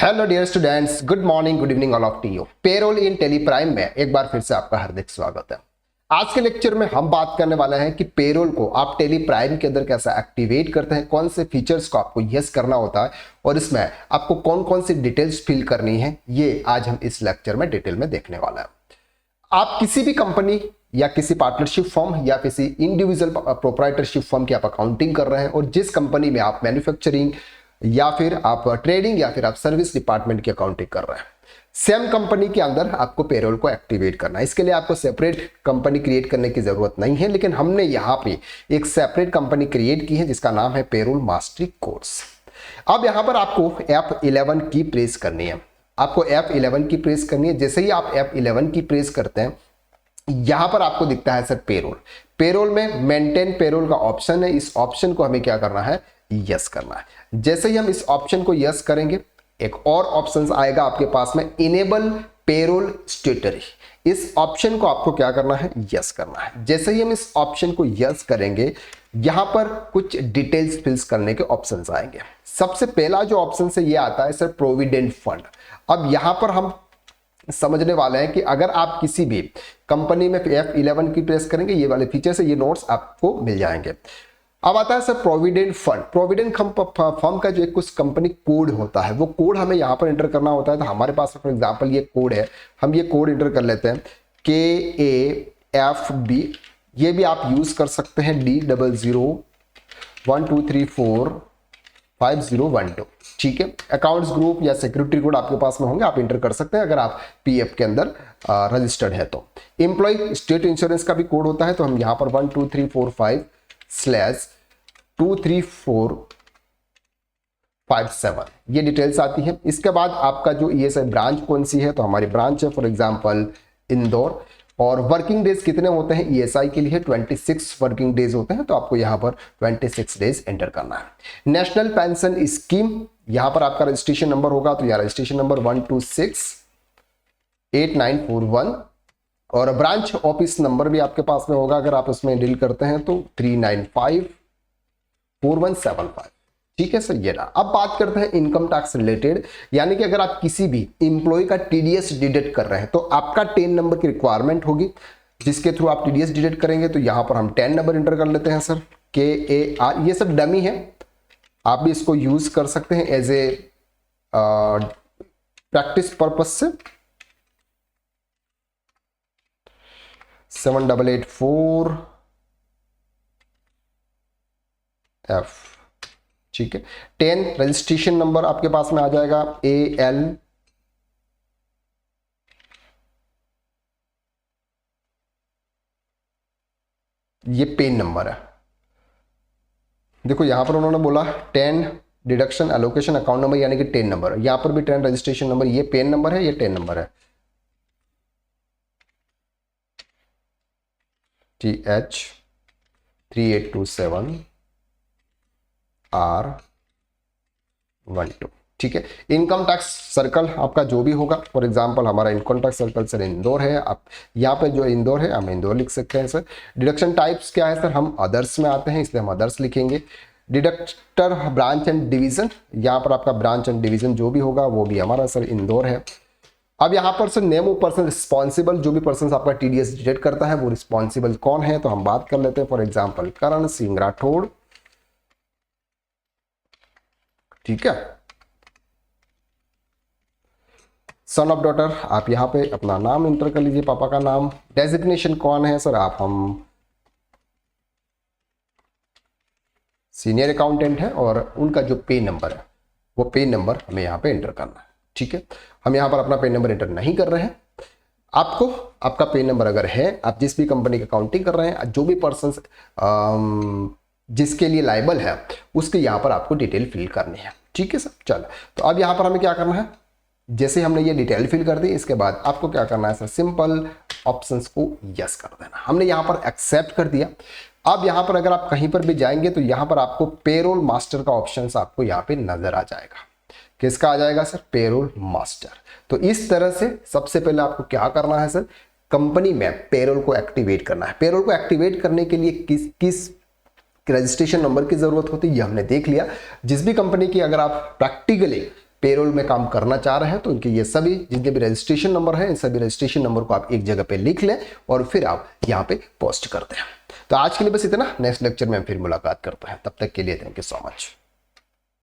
Hello dear students, good morning, good evening all of you. Payroll in Tally Prime में एक बार फिर से आपका हार्दिक स्वागत है। आज के लेक्चर में हम बात करने वाले हैं कि पेरोल को आप टेली प्राइम के अंदर कैसे एक्टिवेट करते हैं, कौन से फीचर्स को आपको यस करना होता है और इसमें आपको कौन कौन सी डिटेल्स फिल करनी है, ये आज हम इस लेक्चर में डिटेल में देखने वाला है। आप किसी भी कंपनी या किसी पार्टनरशिप फर्म या किसी इंडिविजुअल प्रोप्राइटरशिप फर्म की आप अकाउंटिंग कर रहे हैं और जिस कंपनी में आप मैन्युफैक्चरिंग या फिर आप ट्रेडिंग या फिर आप सर्विस डिपार्टमेंट की अकाउंटिंग कर रहे हैं, सेम कंपनी के अंदर आपको पेरोल को एक्टिवेट करना है। इसके लिए आपको सेपरेट कंपनी क्रिएट करने की जरूरत नहीं है, लेकिन हमने यहाँ पे एक सेपरेट कंपनी क्रिएट की है जिसका नाम है पेरोल मास्टरी कोर्स। अब यहाँ पर आपको F11 की प्रेस करनी है। आपको F11 की प्रेस करनी है। जैसे ही आप F11 की प्रेस करते हैं, यहां पर आपको दिखता है सर पेरोल। पेरोल में मेंटेन पेरोल का ऑप्शन है। इस ऑप्शन को हमें क्या करना है, यस करना है। जैसे ही हम इस ऑप्शन को यस करेंगे, एक और ऑप्शन आएगा आपके पास में, इनेबल पेरोल स्टेटरी। इस ऑप्शन को आपको क्या करना है, यस करना है। जैसे ही हम इस ऑप्शन को यस करेंगे, यहां पर कुछ डिटेल्स फिल्स करने के ऑप्शंस आएंगे। सबसे पहला जो ऑप्शन है ये आता है सर प्रोविडेंट फंड। अब यहां पर हम समझने वाले हैं कि अगर आप किसी भी कंपनी में F11 की प्रेस करेंगे, ये वाले फीचर से ये नोट्स आपको मिल जाएंगे। अब आता है sir provident fund. Provident firm का जो एक कुछ कंपनी कोड होता है, वो कोड हमें यहाँ पर एंटर करना होता है। तो हमारे पास फॉर एग्जांपल ये कोड है, हम ये कोड एंटर कर लेते हैं KAFB। ये भी आप यूज कर सकते हैं D0012345012। ठीक है, अकाउंट्स ग्रुप या सिक्योरिटी कोड आपके पास में होंगे, आप इंटर कर सकते हैं अगर आप PF के अंदर रजिस्टर्ड है तो। एम्प्लॉय स्टेट इंश्योरेंस का भी कोड होता है, तो हम यहाँ पर 12345/23457 ये डिटेल्स आती है। इसके बाद आपका जो ESI ब्रांच कौन सी है, तो हमारी ब्रांच है फॉर एग्जांपल इंदौर। और वर्किंग डेज कितने होते हैं ESI के लिए, 26 वर्किंग डेज होते हैं, तो आपको यहाँ पर 26 डेज एंटर करना है। नेशनल पेंशन स्कीम, यहाँ पर आपका रजिस्ट्रेशन नंबर होगा, तो यहाँ रजिस्ट्रेशन नंबर 1268941 और ब्रांच ऑफिस नंबर भी आपके पास में होगा। अगर आप उसमें डील करते हैं तो 3954175। ठीक है सर, ये रहा। अब बात करते हैं इनकम टैक्स रिलेटेड, यानी कि अगर आप किसी भी इंप्लॉय का TDS डिडक्ट कर रहे हैं तो आपका 10 नंबर की रिक्वायरमेंट होगी, जिसके थ्रू आप TDS डिडक्ट करेंगे। तो यहां पर हम 10 नंबर एंटर कर लेते हैं सर, KAR। ये सब डमी है, आप भी इसको यूज कर सकते हैं एज ए प्रैक्टिस पर्पज से। 7884F। ठीक है, 10 रजिस्ट्रेशन नंबर आपके पास में आ जाएगा AL। ये पेन नंबर है। देखो यहां पर उन्होंने बोला 10 डिडक्शन एलोकेशन अकाउंट नंबर, यानी कि 10 नंबर। यहां पर भी 10 रजिस्ट्रेशन नंबर, ये पेन नंबर है, ये 10 नंबर है। TH3827R12। ठीक है, इनकम टैक्स सर्कल आपका जो भी होगा, फॉर एग्जांपल हमारा income tax circle sir Indore है। आप यहाँ पे जो इंदौर है हम इंदौर लिख सकते हैं सर। डिडक्शन टाइप्स क्या है सर, हम अदर्स में आते हैं, इसलिए हम अदर्स लिखेंगे। डिडक्टर ब्रांच एंड डिवीजन, यहाँ पर आपका ब्रांच एंड डिवीजन जो भी होगा वो भी हमारा सर इंदौर है। अब यहाँ पर sir name of person responsible, जो भी पर्सन आपका TDS डिडक्ट करता है वो रिस्पॉन्सिबल कौन है, तो हम बात कर लेते हैं फॉर एग्जांपल करण सिंह राठौड़। ठीक है, सन ऑफ डॉटर, आप यहाँ पे अपना नाम इंटर कर लीजिए, पापा का नाम। डेजिग्नेशन कौन है सर, आप हम सीनियर अकाउंटेंट है और उनका जो पे नंबर है वो पे नंबर हमें यहाँ पे एंटर करना है। ठीक है, हम यहाँ पर अपना पे नंबर एंटर नहीं कर रहे हैं। आपको आपका पे नंबर अगर है, आप जिस भी कंपनी की अकाउंटिंग कर रहे हैं, जो भी पर्सन जिसके लिए लायबल है, उसके यहाँ पर आपको डिटेल फिल करनी है। ठीक है सर, चलो तो अब यहाँ पर हमें क्या करना है, जैसे हमने ये डिटेल फिल कर दी, इसके बाद आपको क्या करना है सर, सिंपल ऑप्शंस को यस कर देना। हमने यहाँ पर एक्सेप्ट कर दिया। अब यहाँ पर अगर आप कहीं पर भी जाएंगे तो यहाँ पर आपको पेरोल मास्टर का ऑप्शन आपको यहाँ पे नजर आ जाएगा। किसका आ जाएगा सर, पेरोल मास्टर। तो इस तरह से सबसे पहले आपको क्या करना है सर, कंपनी में पेरोल को एक्टिवेट करना है। पेरोल को एक्टिवेट करने के लिए किस रजिस्ट्रेशन नंबर की जरूरत होती है ये हमने देख लिया। जिस भी कंपनी की अगर आप प्रैक्टिकली पेरोल में काम करना चाह रहे हैं तो इनके ये सभी जितने भी रजिस्ट्रेशन नंबर है, इन सभी रजिस्ट्रेशन नंबर को आप एक जगह पे लिख लें और फिर आप यहाँ पे पोस्ट करते हैं। तो आज के लिए बस इतना, नेक्स्ट लेक्चर में हम फिर मुलाकात करते हैं, तब तक के लिए थैंक यू सो मच।